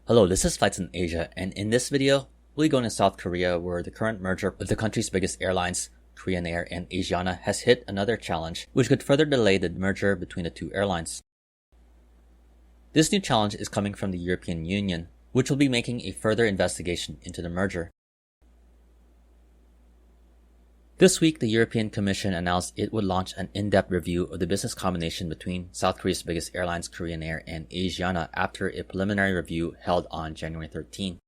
Hello, this is Flights in Asia, and in this video, we'll be going to South Korea where the current merger of the country's biggest airlines, Korean Air and Asiana, has hit another challenge, which could further delay the merger between the two airlines. This new challenge is coming from the European Union, which will be making a further investigation into the merger. This week, the European Commission announced it would launch an in-depth review of the business combination between South Korea's biggest airlines, Korean Air and Asiana, after a preliminary review held on January 13.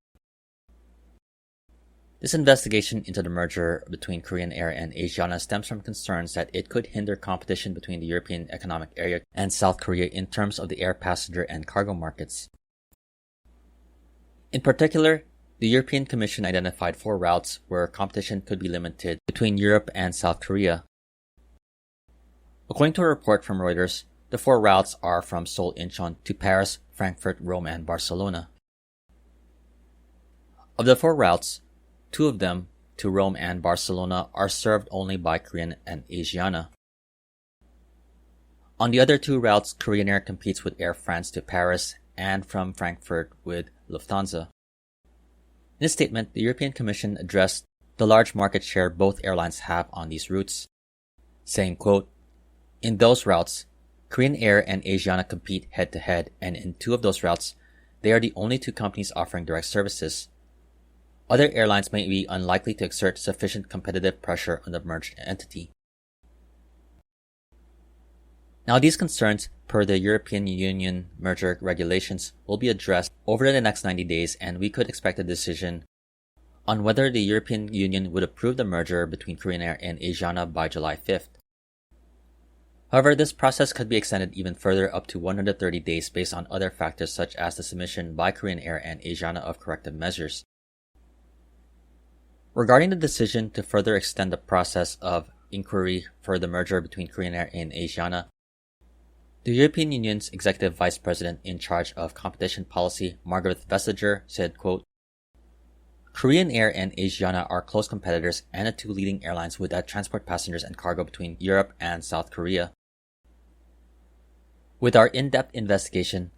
This investigation into the merger between Korean Air and Asiana stems from concerns that it could hinder competition between the European Economic Area and South Korea in terms of the air passenger and cargo markets. In particular, the European Commission identified 4 routes where competition could be limited between Europe and South Korea. According to a report from Reuters, the 4 routes are from Seoul Incheon to Paris, Frankfurt, Rome, and Barcelona. Of the 4 routes, 2 of them, to Rome and Barcelona, are served only by Korean and Asiana. On the other 2 routes, Korean Air competes with Air France to Paris and from Frankfurt with Lufthansa. In a statement, the European Commission addressed the large market share both airlines have on these routes, saying, quote, "In those routes, Korean Air and Asiana compete head-to-head, and in 2 of those routes, they are the only 2 companies offering direct services. Other airlines may be unlikely to exert sufficient competitive pressure on the merged entity." Now, these concerns, per the European Union merger regulations, will be addressed over the next 90 days, and we could expect a decision on whether the European Union would approve the merger between Korean Air and Asiana by July 5th. However, this process could be extended even further up to 130 days based on other factors such as the submission by Korean Air and Asiana of corrective measures. Regarding the decision to further extend the process of inquiry for the merger between Korean Air and Asiana, the European Union's Executive Vice President in charge of competition policy, Margaret Vestager, said, quote, "Korean Air and Asiana are close competitors and the 2 leading airlines that transport passengers and cargo between Europe and South Korea. With our in-depth investigation,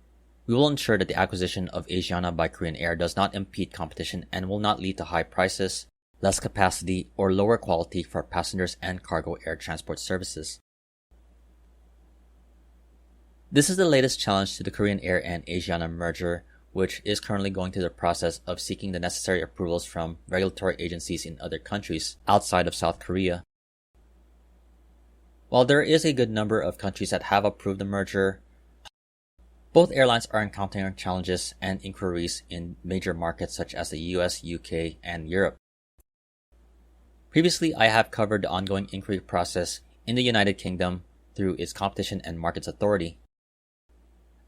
we will ensure that the acquisition of Asiana by Korean Air does not impede competition and will not lead to high prices, less capacity, or lower quality for passengers and cargo air transport services." This is the latest challenge to the Korean Air and Asiana merger, which is currently going through the process of seeking the necessary approvals from regulatory agencies in other countries outside of South Korea. While there is a good number of countries that have approved the merger, both airlines are encountering challenges and inquiries in major markets such as the US, UK, and Europe. Previously, I have covered the ongoing inquiry process in the United Kingdom through its Competition and Markets Authority.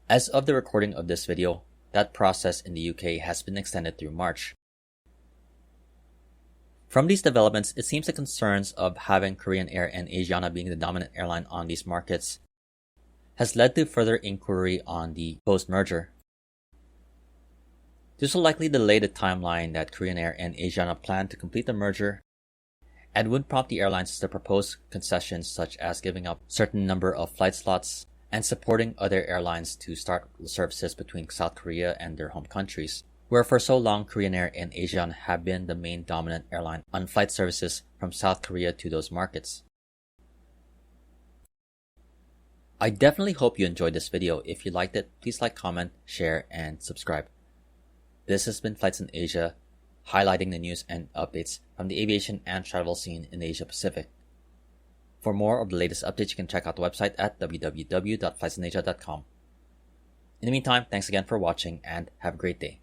As of the recording of this video, that process in the UK has been extended through March. From these developments, it seems the concerns of having Korean Air and Asiana being the dominant airline on these markets has led to further inquiry on the post-merger. This will likely delay the timeline that Korean Air and Asiana plan to complete the merger and would prompt the airlines to propose concessions such as giving up certain number of flight slots and supporting other airlines to start services between South Korea and their home countries, where for so long Korean Air and Asiana have been the main dominant airline on flight services from South Korea to those markets. I definitely hope you enjoyed this video. If you liked it, please like, comment, share, and subscribe. This has been Flights in Asia, highlighting the news and updates from the aviation and travel scene in Asia Pacific. For more of the latest updates, you can check out the website at www.flightsinasia.com. In the meantime, thanks again for watching and have a great day.